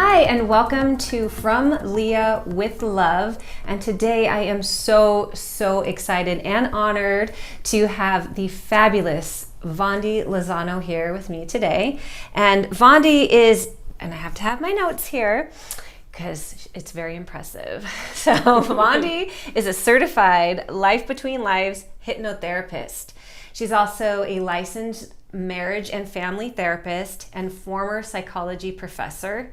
Hi, and welcome to From Lea with Love. And today I am so excited and honored to have the fabulous Vondie Lozano here with me today. And Vondie is, and I have to have my notes here because it's very impressive. So Vondie is a certified Life Between Lives hypnotherapist. She's also a licensed marriage and family therapist and former psychology professor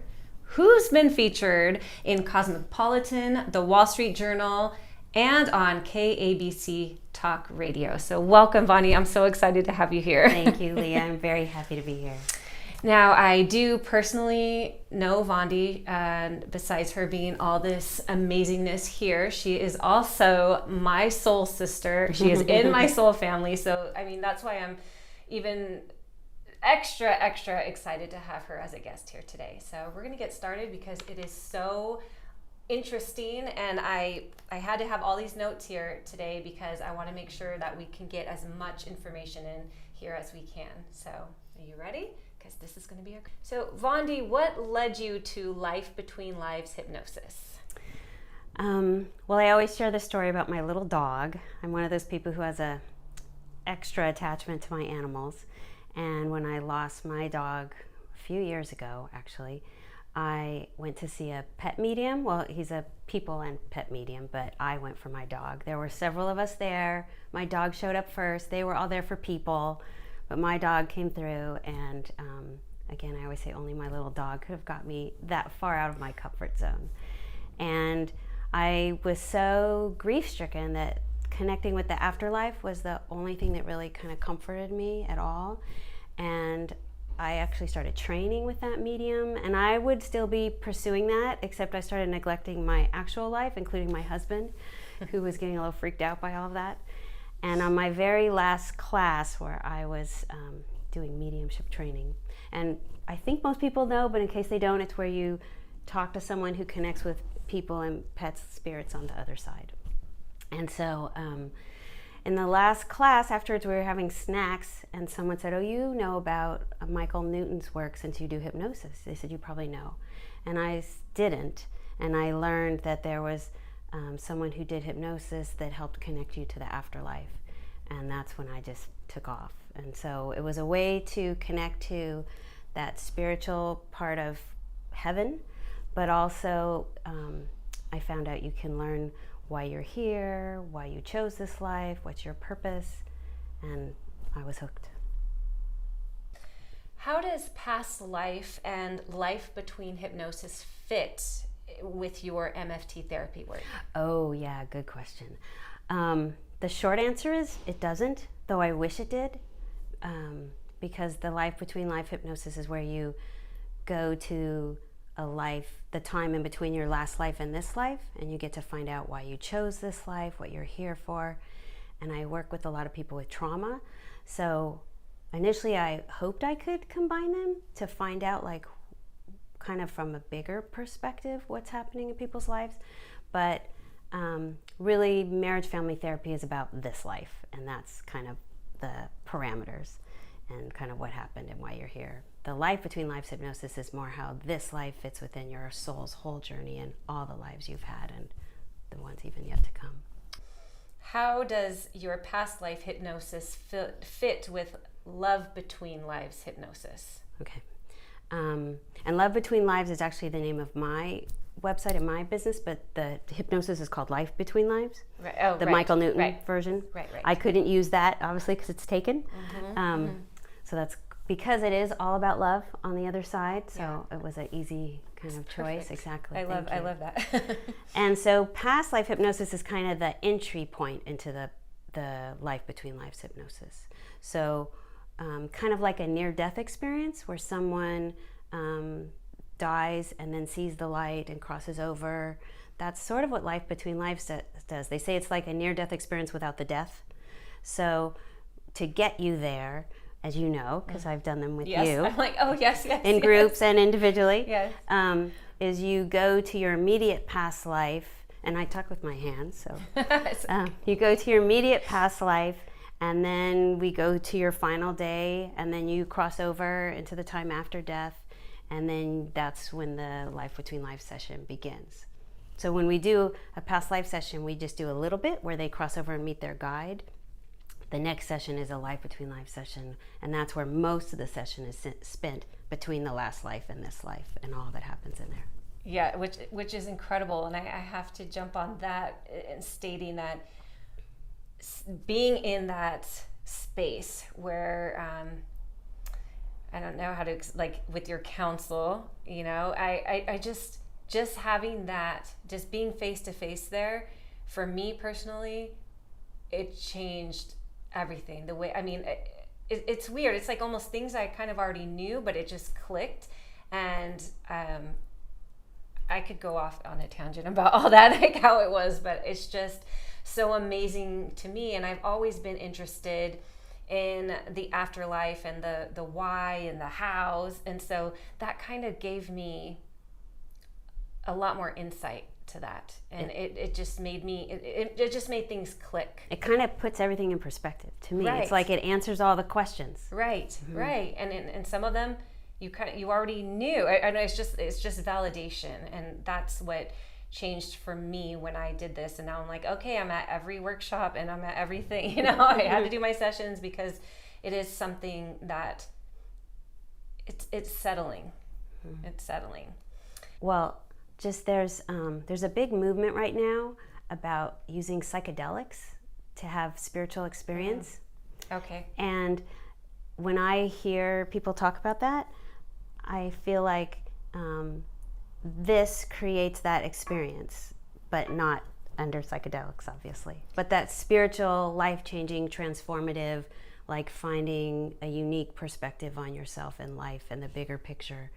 who's been featured in Cosmopolitan, the Wall Street Journal, and on KABC Talk Radio. So welcome, Vondie. I'm so excited to have you here. Thank you, Lea. I'm very happy to be here. Now, I do personally know Vondie, and besides her being all this amazingness here, she is also my soul sister. She is in my soul family. So, I mean, that's why I'm even extra excited to have her as a guest here today. So we're going to get started because it is so interesting, and I had to have all these notes here today because I want to make sure that we can get as much information in here as we can. So are you ready? Because this is going to be So Vondie, what led you to Life Between Lives hypnosis? Well, I always share the story about my little dog. I'm one of those people who has a extra attachment to my animals. And when I lost my dog a few years ago, actually, I went to see a pet medium. Well, he's a people and pet medium, but I went for my dog. There were several of us there. My dog showed up first. They were all there for people, but my dog came through. And again, I always say only my little dog could have got me that far out of my comfort zone. And I was so grief-stricken that connecting with the afterlife was the only thing that really kind of comforted me at all. And I actually started training with that medium, and I would still be pursuing that, except I started neglecting my actual life, including my husband, who was getting a little freaked out by all of that. And on my very last class where I was doing mediumship training, and I think most people know, but in case they don't, it's where you talk to someone who connects with people and pets, spirits on the other side. And so in the last class, afterwards we were having snacks, and someone said, oh, you know about Michael Newton's work since you do hypnosis. They said, you probably know. And I didn't. And I learned that there was someone who did hypnosis that helped connect you to the afterlife. And that's when I just took off. And so it was a way to connect to that spiritual part of heaven, but also I found out you can learn why you're here, why you chose this life, what's your purpose, and I was hooked. How does past life and life between hypnosis fit with your MFT therapy work? Oh yeah, good question. The short answer is it doesn't, though I wish it did, because the life between life hypnosis is where you go to a life, the time in between your last life and this life, and you get to find out why you chose this life, what you're here for. And I work with a lot of people with trauma, so initially I hoped I could combine them to find out, like, kind of from a bigger perspective what's happening in people's lives. But really, marriage family therapy is about this life, and that's kind of the parameters and kind of what happened and why you're here. The Life Between Lives hypnosis is more how this life fits within your soul's whole journey and all the lives you've had and the ones even yet to come. How does your past life hypnosis fit with Love Between Lives hypnosis? Okay. And Love Between Lives is actually the name of my website and my business, but the hypnosis is called Life Between Lives. Right. Oh, the right. Michael Newton right. version. Right. I couldn't use that, obviously, because it's taken. So that's because it is all about love on the other side, so It was an easy kind of choice. Perfect. Exactly. I love that. And so past life hypnosis is kind of the entry point into the Life Between Lives hypnosis. So kind of like a near-death experience where someone dies and then sees the light and crosses over. That's sort of what Life Between Lives does. They say it's like a near-death experience without the death. So to get you there, as you know, because I've done them with you. I'm like, oh, yes. In groups and individually. Yes. Is you go to your immediate past life, and I talk with my hands, so you go to your immediate past life, and then we go to your final day, and then you cross over into the time after death, And then that's when the Life Between Life session begins. So when we do a past life session, we just do a little bit where they cross over and meet their guide. The next session is a Life Between Life session, and that's where most of the session is spent between the last life and this life and all that happens in there. Yeah, which is incredible. And I have to jump on that and stating that being in that space where I don't know how to, like with your counsel, you know, I just having that, just being face to face there, for me personally, it changed everything. The way, I mean, it's weird. It's like almost things I kind of already knew, but it just clicked. And I could go off on a tangent about all that, like how it was, but it's just so amazing to me. And I've always been interested in the afterlife and the why and the hows. And so that kind of gave me a lot more insight to that. And it just made me, it just made things click. It kind of puts everything in perspective to me. Right. It's like it answers all the questions. Right, mm-hmm. Right. And some of them you already knew. I know it's just validation. And that's what changed for me when I did this. And now I'm like, okay, I'm at every workshop and I'm at everything, you know. I had to do my sessions because it is something that it's settling. Mm-hmm. It's settling. Well, just there's a big movement right now about using psychedelics to have spiritual experience. Okay. And when I hear people talk about that, I feel like this creates that experience, but not under psychedelics, obviously. But that spiritual, life-changing, transformative, like finding a unique perspective on yourself and life and the bigger picture.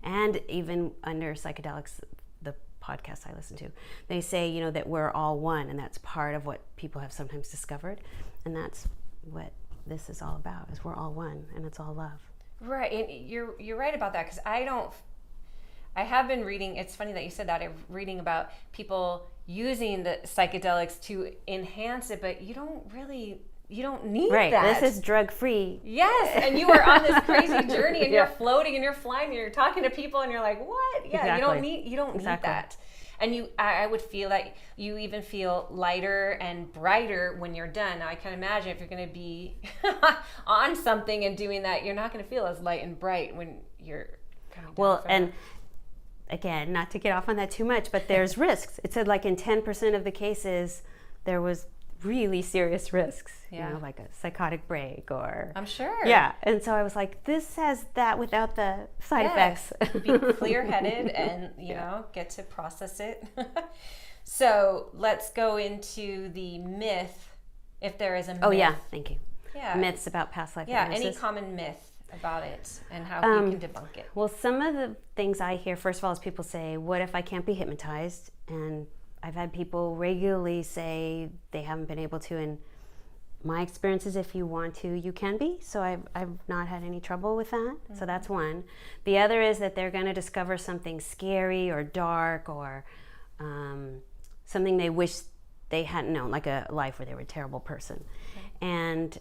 And even under psychedelics, the podcast I listen to, they say, you know, that we're all one, and that's part of what people have sometimes discovered. And that's what this is all about, is we're all one, and it's all love. Right, and you're right about that, because I have been reading, it's funny that you said that, I'm reading about people using the psychedelics to enhance it, but you don't need right. that. This is drug-free. Yes, and you are on this crazy journey, and you're floating, and you're flying, and you're talking to people, and you're like, what? Yeah, exactly. You don't need that. And I would feel that you even feel lighter and brighter when you're done. Now, I can imagine if you're going to be on something and doing that, you're not going to feel as light and bright when you're coming down. Well, and again, not to get off on that too much, but there's risks. It said like in 10% of the cases, there was really serious risks, you know, like a psychotic break or... I'm sure. Yeah, and so I was like, this has that without the side effects. Be clear-headed and, you know, get to process it. So let's go into the myth, if there is a myth. Oh, yeah, thank you. Yeah. Myths about past life hypnosis. Any common myth about it and how you can debunk it. Well, some of the things I hear, first of all, is people say, what if I can't be hypnotized? And I've had people regularly say they haven't been able to, and my experience is if you want to, you can be. So I've not had any trouble with that. Mm-hmm. So that's one. The other is that they're going to discover something scary or dark or something they wish they hadn't known, like a life where they were a terrible person. Okay. And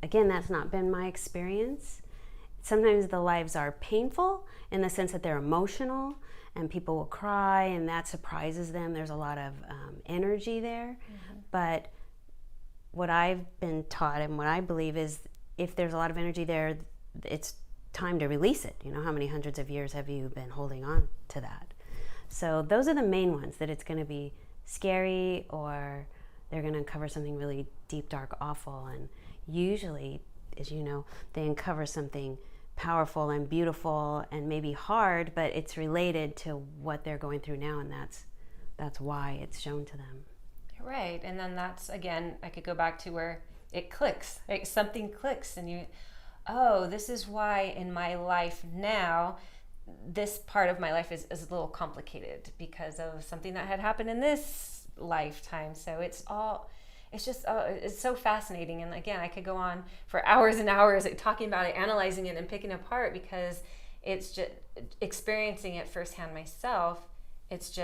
again, that's not been my experience. Sometimes the lives are painful in the sense that they're emotional, and people will cry, and that surprises them. There's a lot of energy there. Mm-hmm. But what I've been taught and what I believe is if there's a lot of energy there, it's time to release it. You know, how many hundreds of years have you been holding on to that? So those are the main ones, that it's going to be scary or they're going to uncover something really deep, dark, awful. And usually, as you know, they uncover something powerful and beautiful and maybe hard, but it's related to what they're going through now, and that's why it's shown to them. Right, and then that's, again, I could go back to where it clicks. Like something clicks, and you, oh, this is why in my life now, this part of my life is a little complicated because of something that had happened in this lifetime. So it's just it's so fascinating. And again, I could go on for hours and hours talking about it, analyzing it, and picking it apart, because it's just experiencing it firsthand myself. It's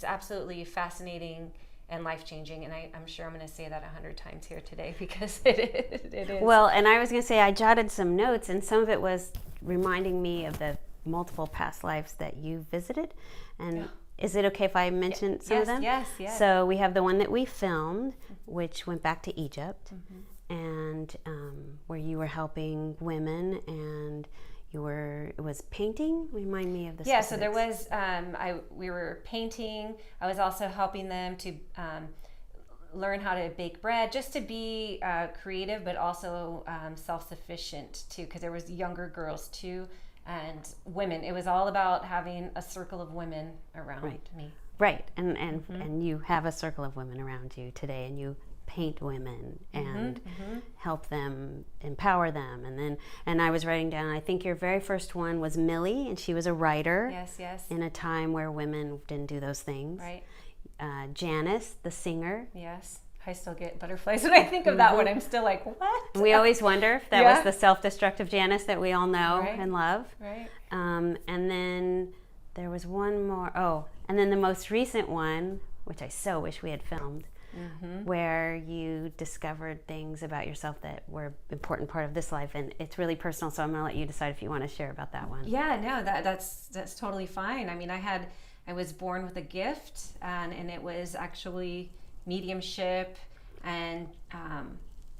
absolutely fascinating and life-changing. And I'm sure I'm going to say that 100 times here today because it is. Well, and I was going to say I jotted some notes, and some of it was reminding me of the multiple past lives that you visited. And is it okay if I mention some of them? Yes. So we have the one that we filmed, which went back to Egypt, and where you were helping women, and it was painting. Remind me of the specifics. So there was we were painting. I was also helping them to learn how to bake bread, just to be creative, but also self-sufficient too, because there was younger girls too and women. It was all about having a circle of women around me. Right, and you have a circle of women around you today, and you paint women and help them, empower them. And I was writing down, I think your very first one was Millie, and she was a writer. Yes. In a time where women didn't do those things. Right. Janice, the singer. Yes. I still get butterflies when I think of that one. I'm still like, what? We always wonder if that was the self-destructive Janice that we all know and love. Right. And then there was one more. Oh, and then the most recent one, which I so wish we had filmed, where you discovered things about yourself that were an important part of this life. And it's really personal, so I'm going to let you decide if you want to share about that one. Yeah, no, that's totally fine. I mean, I was born with a gift, and it was actually mediumship, and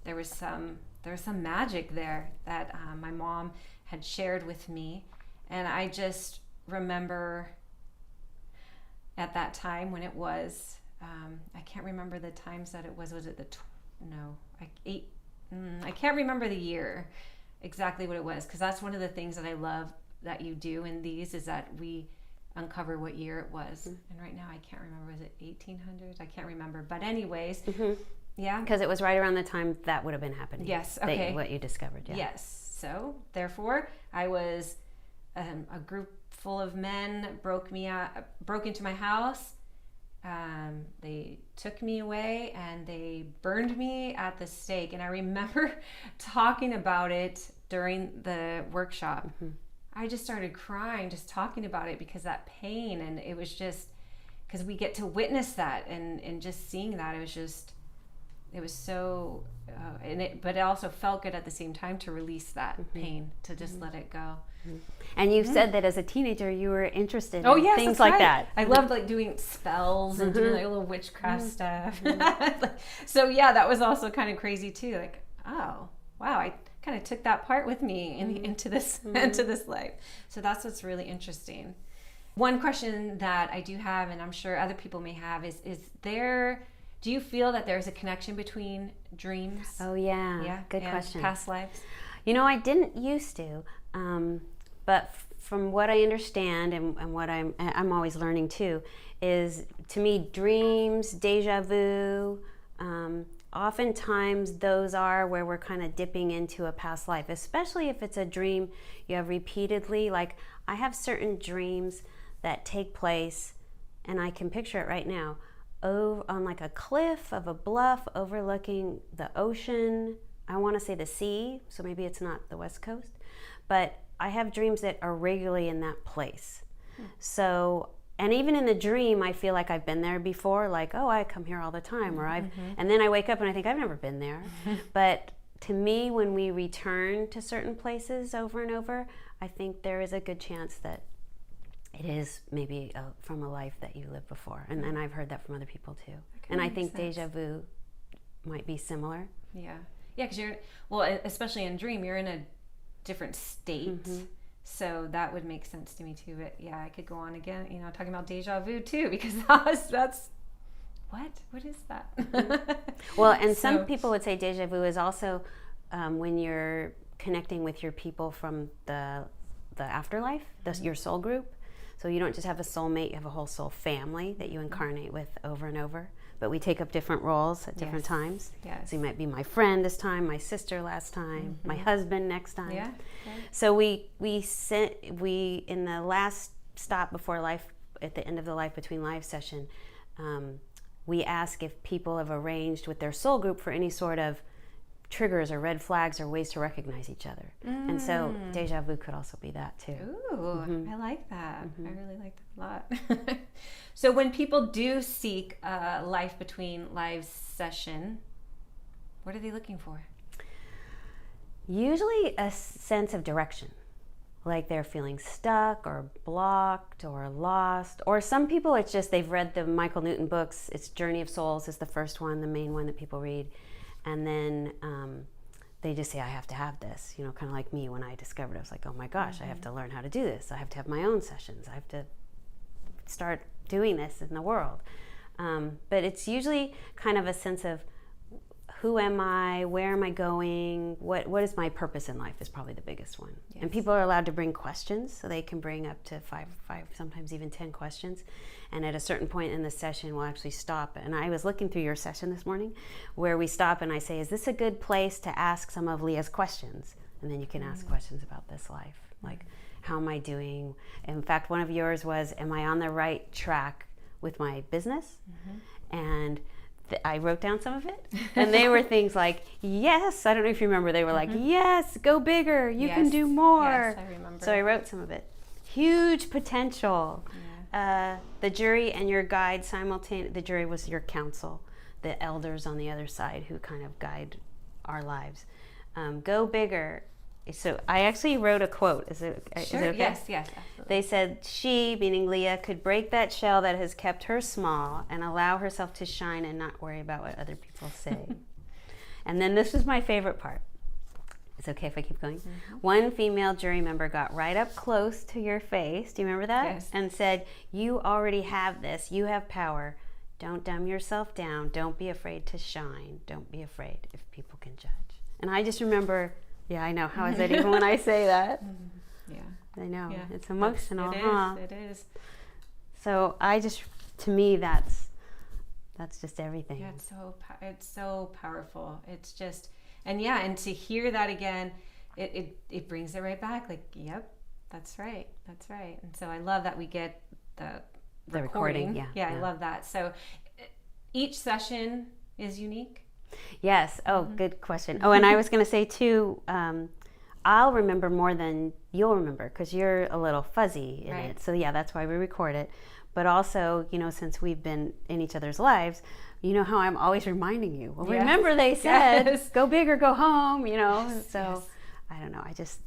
there was some magic there that my mom had shared with me, and I just remember at that time when it was I can't remember the times that it was it I can't remember the year exactly what it was, because that's one of the things that I love that you do in these, is that we uncover what year it was. And right now I can't remember, was it 1800s? I can't remember, but anyways. Yeah, because it was right around the time that would have been happening. Yes. Okay. What you discovered. Yes. So therefore I was a group full of men broke into my house. They took me away and they burned me at the stake, and I remember talking about it during the workshop. I just started crying just talking about it, because that pain, and it was just because we get to witness that, and just seeing that, it was so but it also felt good at the same time to release that pain, to just let it go. And you said that as a teenager you were interested in things like that. I loved like doing spells and doing like little witchcraft stuff. So yeah, that was also kind of crazy too. Like, oh wow, I kind of took that part with me into this life. So that's what's really interesting. One question that I do have, and I'm sure other people may have, is do you feel that there's a connection between dreams? Oh yeah, good question. Past lives? I didn't used to, but from what I understand and what I'm always learning too, is, to me, dreams, deja vu, oftentimes those are where we're kind of dipping into a past life, especially if it's a dream you have repeatedly. Like, I have certain dreams that take place, and I can picture it right now, on like a cliff of a bluff overlooking the ocean. I want to say the sea, so maybe it's not the West Coast, but I have dreams that are regularly in that place. So, and even in the dream, I feel like I've been there before, like, oh, I come here all the time, or and then I wake up and I think I've never been there. But to me, when we return to certain places over and over, I think there is a good chance that it is maybe from a life that you lived before. And then I've heard that from other people too. And I think deja vu might be similar. Yeah. Yeah, because especially in dream, you're in a different state. So that would make sense to me too. But yeah, I could go on again, talking about deja vu too, because that's what is that? Well, and some people would say deja vu is also when you're connecting with your people from the afterlife, your soul group. So you don't just have a soulmate, you have a whole soul family that you incarnate with over and over. But we take up different roles at different times. Yes. So you might be my friend this time, my sister last time, my husband next time. Yeah. So we in the last stop before life, at the end of the Life Between Lives session, we ask if people have arranged with their soul group for any sort of triggers or red flags or ways to recognize each other. And so deja vu could also be that too. Ooh, I like that. I really like that a lot. So when people do seek a Life Between Lives session, what are they looking for? Usually a sense of direction. like they're feeling stuck or blocked or lost. Or some people, it's just they've read the Michael Newton books. It's Journey of Souls is the first one, the main one that people read. And then they just say, I have to have this, you know, kind of like me when I discovered it. I was like, oh my gosh, I have to learn how to do this. I have to have my own sessions. I have to start doing this in the world. But it's usually kind of a sense of, who am I? Where am I going? What is my purpose in life is probably the biggest one. Yes. And people are allowed to bring questions, so they can bring up to five, sometimes even 10 questions. And at a certain point in the session, we'll actually stop. And I was looking through your session this morning, where we stop and I say, is this a good place to ask some of Lea's questions? And then you can ask questions about this life, like, how am I doing? In fact, one of yours was, am I on the right track with my business? And I wrote down some of it, and they were things like, yes, I don't know if you remember, they were like, yes, go bigger, you can do more. Yes, I remember. So I wrote some of it. Huge potential. The jury and your guide simultaneously, the jury was your counsel, the elders on the other side who kind of guide our lives. Go bigger. So I actually wrote a quote. Is it okay? Yes, absolutely. They said she, meaning Lea, could break that shell that has kept her small and allow herself to shine and not worry about what other people say. And then this is my favorite part. It's okay if I keep going? One female jury member got right up close to your face. Do you remember that? Yes. And said, you already have this. You have power. Don't dumb yourself down. Don't be afraid to shine. Don't be afraid if people can judge. And I just remember... Yeah, I know. How is it even when I say that? Yeah. I know. Yeah. It's emotional, It is. So I just, to me, that's just everything. Yeah, it's so powerful. It's just, and to hear that again, it brings it right back. Like, yep, that's right. And so I love that we get the recording. Yeah, I love that. So each session is unique. Yes. Oh, good question. Oh, and I was going to say too, I'll remember more than you'll remember because you're a little fuzzy in it. So yeah, that's why we record it. But also, you know, since we've been in each other's lives, you know how I'm always reminding you. Well, remember they said, go big or go home, you know. So I don't know. I just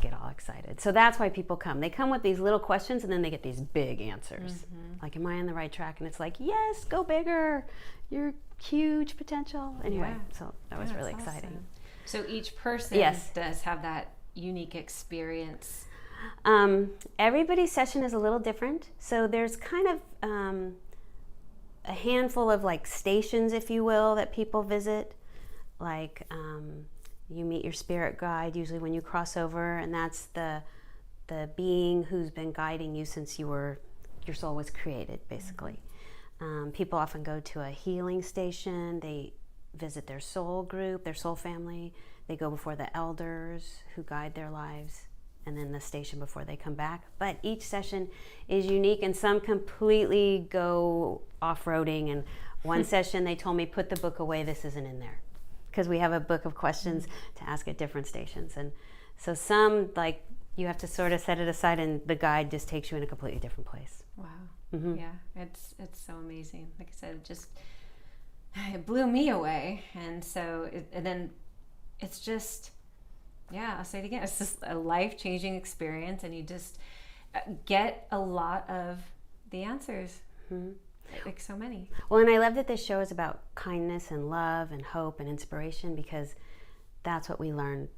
get all excited. So that's why people come. They come with these little questions and then they get these big answers. Like, am I on the right track? And it's like, yes, go bigger. You're huge potential. Anyway, so that was really exciting. Awesome. So each person does have that unique experience. Everybody's session is a little different. So there's kind of a handful of like stations, if you will, that people visit. Like you meet your spirit guide usually when you cross over, and that's the being who's been guiding you since your soul was created, basically. People often go to a healing station. They visit their soul group, their soul family. They go before the elders who guide their lives, and then the station before they come back. But each session is unique, and some completely go off-roading. And one session they told me, put the book away, this isn't in there. Because we have a book of questions to ask at different stations. And so some, like, you have to sort of set it aside, and the guide just takes you in a completely different place. Wow. Yeah, it's so amazing. Like I said, it blew me away. And so, and then it's just, I'll say it again. It's just a life-changing experience, and you just get a lot of the answers. Like so many. Well, and I love that this show is about kindness and love and hope and inspiration, because that's what we learn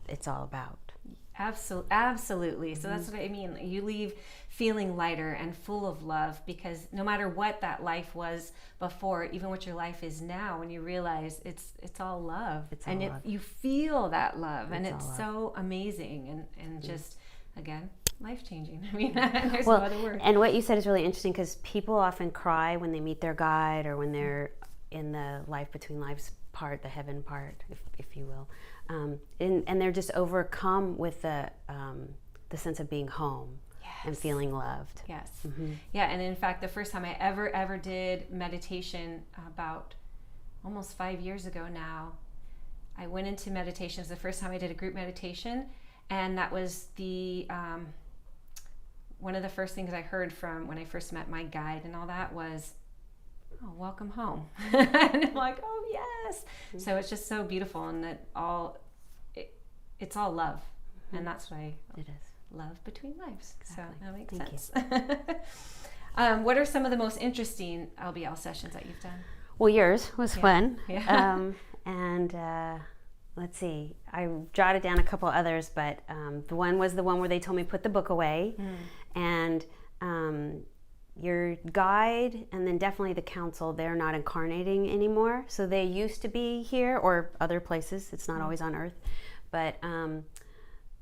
it's all about. Absolutely. So that's what I mean. You leave feeling lighter and full of love, because no matter what that life was before, even what your life is now, when you realize it's all love. It's all love. You feel that love, and it's so amazing and just, again, life-changing. I mean, there's no other word. And what you said is really interesting, because people often cry when they meet their guide, or when they're in the life between lives part, the heaven part, if you will. And they're just overcome with the sense of being home and feeling loved. Yes. Yeah, and in fact, the first time I ever did meditation, about almost 5 years ago now, I went into meditation. It was the first time I did a group meditation, and that was the one of the first things I heard from when I first met my guide and all that was, oh, welcome home. And I'm like, oh yes. So it's just so beautiful, and that it's all love. And that's why it is love between lives. Exactly. So that makes Thank sense. What are some of the most interesting LBL sessions that you've done? Well, yours was fun. Yeah. And let's see, I jotted down a couple others, but the one was the one where they told me put the book away, and your guide, and then definitely the council, they're not incarnating anymore. So they used to be here or other places. It's not always on Earth, but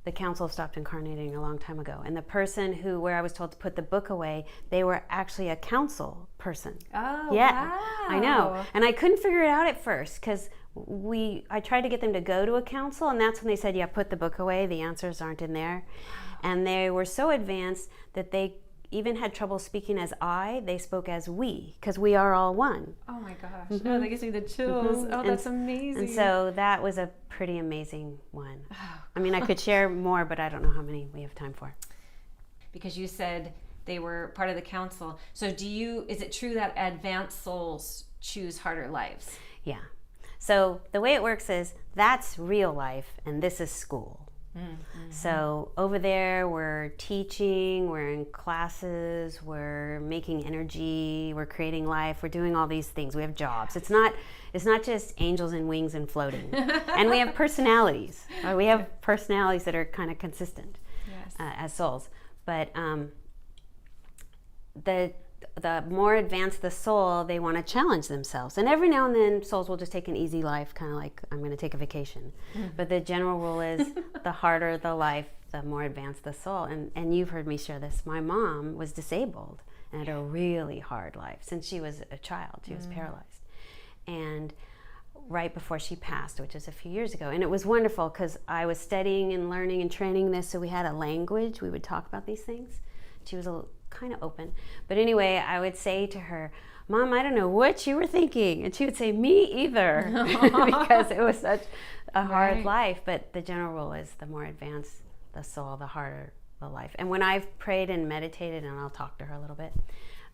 the council stopped incarnating a long time ago. And the person where I was told to put the book away, they were actually a council person. Oh, yeah, wow. I know. And I couldn't figure it out at first because I tried to get them to go to a council, and that's when they said, yeah, put the book away. The answers aren't in there. And they were so advanced that they even had trouble speaking as I. They spoke as we, because we are all one. Oh my gosh. No, that gives me the chills. Oh, that's amazing. And so that was a pretty amazing one. I mean, I could share more, but I don't know how many we have time for. Because you said they were part of the council. So is it true that advanced souls choose harder lives? Yeah. So the way it works is that's real life and this is school. So over there we're teaching, we're in classes, we're making energy, we're creating life, we're doing all these things. We have jobs. It's not just angels and wings and floating. And we have personalities. We have personalities that are kind of consistent as souls. But the more advanced the soul, they want to challenge themselves. And every now and then, souls will just take an easy life, kind of like, I'm going to take a vacation. But the general rule is, the harder the life, the more advanced the soul. And you've heard me share this. My mom was disabled and had a really hard life since she was a child. She was paralyzed. And right before she passed, which was a few years ago. And it was wonderful because I was studying and learning and training this, so we had a language. We would talk about these things. She was kind of open. But anyway, I would say to her, Mom, I don't know what you were thinking. And she would say, me either, because it was such a hard life. But the general rule is the more advanced the soul, the harder the life. And when I've prayed and meditated, and I'll talk to her a little bit,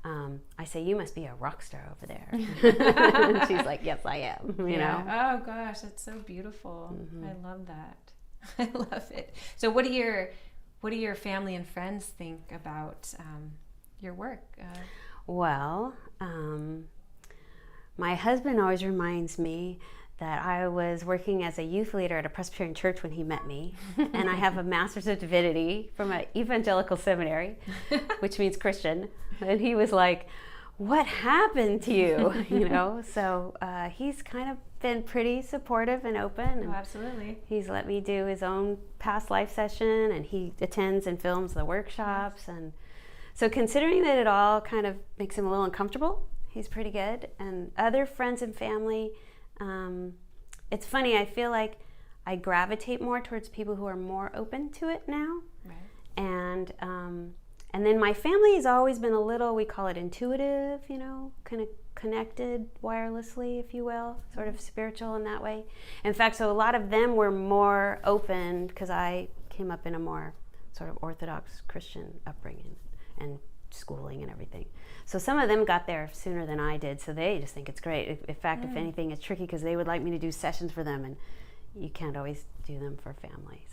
I say, you must be a rock star over there. And she's like, yes, I am, you know? Oh gosh, that's so beautiful. I love that. I love it. So what do your family and friends think about your work? Well, my husband always reminds me that I was working as a youth leader at a Presbyterian church when he met me, and I have a Master's of Divinity from an evangelical seminary, which means Christian, and he was like, what happened to you? You know, so he's kind of been pretty supportive and open. Oh, absolutely. He's let me do his own past life session, and he attends and films the workshops. And so considering that it all kind of makes him a little uncomfortable, he's pretty good. And other friends and family, it's funny, I feel like I gravitate more towards people who are more open to it now. Right. And then my family has always been a little, we call it intuitive, you know, kind of connected wirelessly, if you will, sort of spiritual in that way. In fact, so a lot of them were more open because I came up in a more sort of Orthodox Christian upbringing and schooling and everything. So some of them got there sooner than I did, so they just think it's great. In fact, if anything, it's tricky because they would like me to do sessions for them, and you can't always do them for family.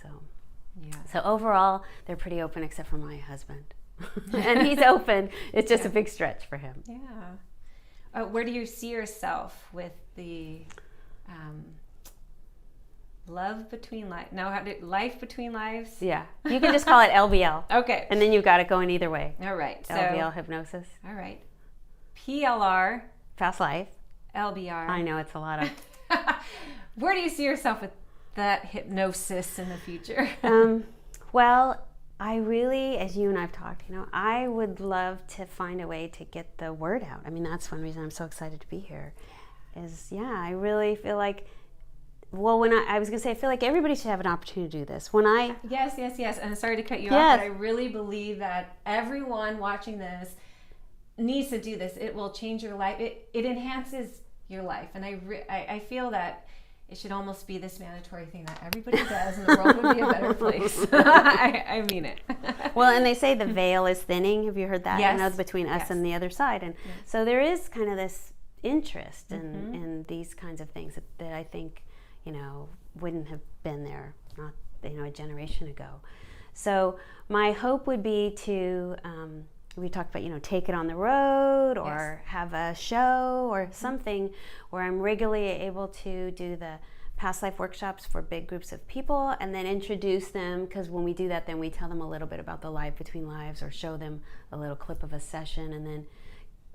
So overall, they're pretty open except for my husband. And he's open. It's just a big stretch for him. Yeah. Where do you see yourself with the love between life? Now, life between lives? Yeah. You can just call it LBL. Okay. And then you've got it going either way. All right. LBL hypnosis. All right. PLR. Past life. LBR. I know, it's a lot of... Where do you see yourself with that hypnosis in the future? Well, I really, as you and I've talked, you know, I would love to find a way to get the word out. I mean, that's one reason I'm so excited to be here. I really feel like, well, when I was going to say, I feel like everybody should have an opportunity to do this. Yes. And sorry to cut you off, but I really believe that everyone watching this needs to do this. It will change your life. It enhances your life. And I feel that it should almost be this mandatory thing that everybody does, and the world would be a better place. I mean it. Well, and they say the veil is thinning. Have you heard that? Yes. You know, between us and the other side. And so there is kind of this interest in these kinds of things that I think, you know, wouldn't have been there not a generation ago. So my hope would be to, we talked about, take it on the road or have a show or something where I'm regularly able to do the past life workshops for big groups of people and then introduce them, because when we do that, then we tell them a little bit about the life between lives or show them a little clip of a session, and then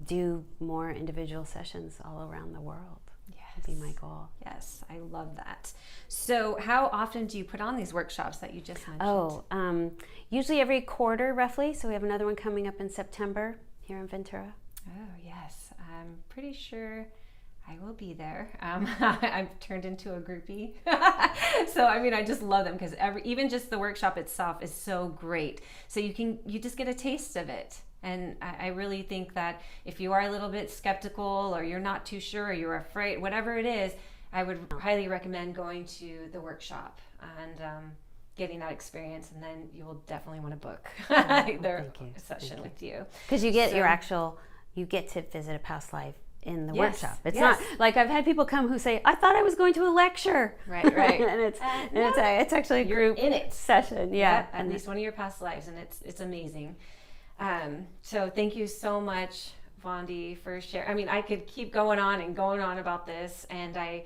do more individual sessions all around the world. Would be my goal. Yes, I love that. So how often do you put on these workshops that you just mentioned? Usually every quarter, roughly. So we have another one coming up in September here in Ventura. Oh, yes. I'm pretty sure I will be there. I've turned into a groupie. So, I just love them because even just the workshop itself is so great. So you just get a taste of it. And I really think that if you are a little bit skeptical or you're not too sure or you're afraid, whatever it is, I would highly recommend going to the workshop and getting that experience, and then you will definitely want to book their session with you. Because you get you get to visit a past life in the workshop. It's not like I've had people come who say, I thought I was going to a lecture. Right. And it's actually a group session. Yeah. At least one of your past lives, and it's amazing. So thank you so much, Vondie, for sharing. I could keep going on about this, and I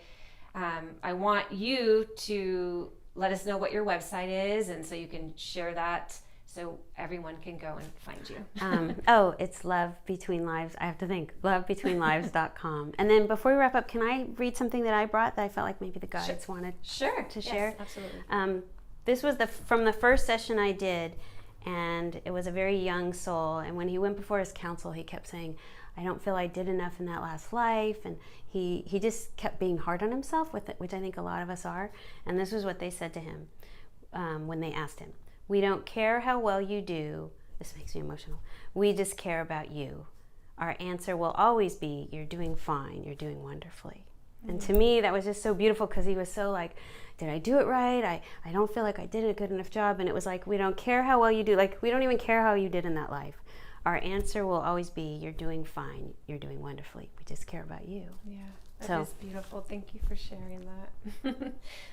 want you to let us know what your website is, and so you can share that so everyone can go and find you. It's Love Between Lives. I have to think. lovebetweenlives.com. And then before we wrap up, can I read something that I brought that I felt like maybe the guides wanted to share? Yes, absolutely. This was from the first session I did. And it was a very young soul. And when he went before his council, he kept saying, I don't feel I did enough in that last life. And he just kept being hard on himself, with it, which I think a lot of us are. And this was what they said to him when they asked him. We don't care how well you do. This makes me emotional. We just care about you. Our answer will always be, you're doing fine. You're doing wonderfully. Mm-hmm. And to me, that was just so beautiful, because he was so like, did I do it right? I don't feel like I did a good enough job. And it was like, we don't care how well you do. Like, we don't even care how you did in that life. Our answer will always be, you're doing fine. You're doing wonderfully. We just care about you. Yeah, that is beautiful. Thank you for sharing that.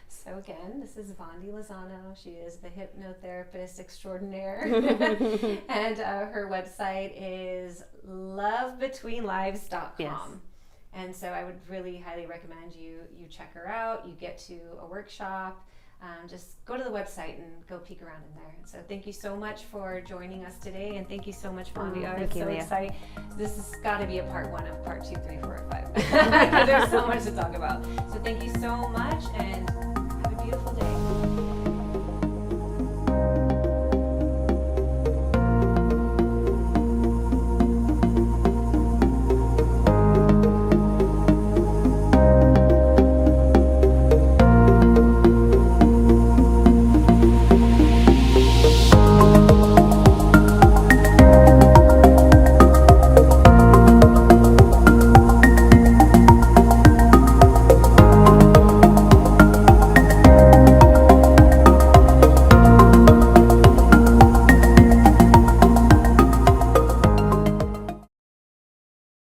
So again, this is Vondie Lozano. She is the hypnotherapist extraordinaire. And her website is lovebetweenlives.com. Yes. And so I would really highly recommend you check her out. You get to a workshop. Just go to the website and go peek around in there. And so thank you so much for joining us today. And thank you so much, Vondie. I'm so excited. This has got to be a part 1 of part 2, 3, 4, and 5. There's so much to talk about. So thank you so much, and have a beautiful day.